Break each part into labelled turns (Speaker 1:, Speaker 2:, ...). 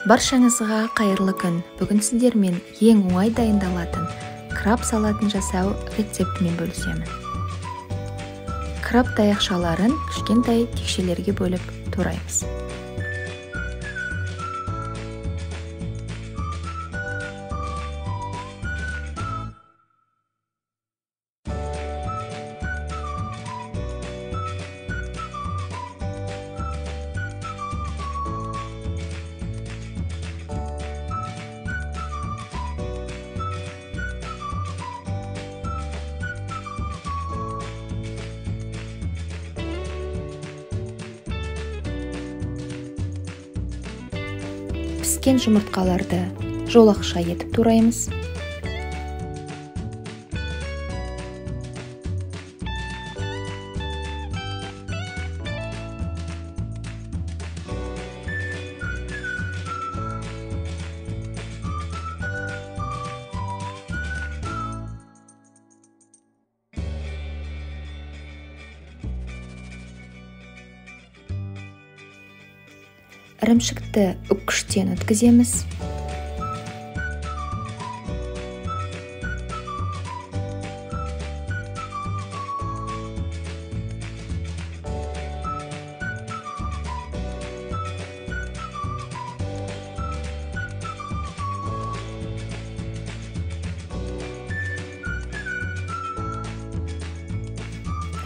Speaker 1: Баршаңызға қайырлы күн. Бүгін сіздермен ең оңай дайындалатын краб салатын жасау рецептімен бөлісемін. Краб таяқшаларын кішкентай текшелерге бөліп тураймыз. Піскен жұмыртқаларды жолақша етіп тураймыз. Ірімшікті үккіштен өткіземіз.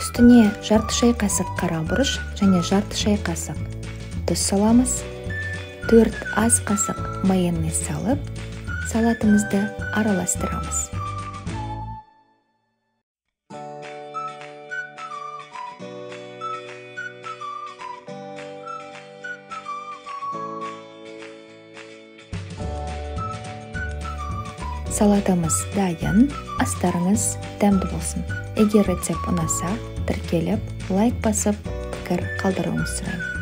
Speaker 1: Үстіне жарты шай қасық қара бұрыш және жарты шай қасық тұз саламыз. 4 ас қасық майонез салып, салатымызды араластырамыз. Салатымыз дайын, астарыңыз дәмді болсын. Егер рецепт ұнаса, тіркеліп, лайк басып, пікір қалдыруыңызды сұраймын.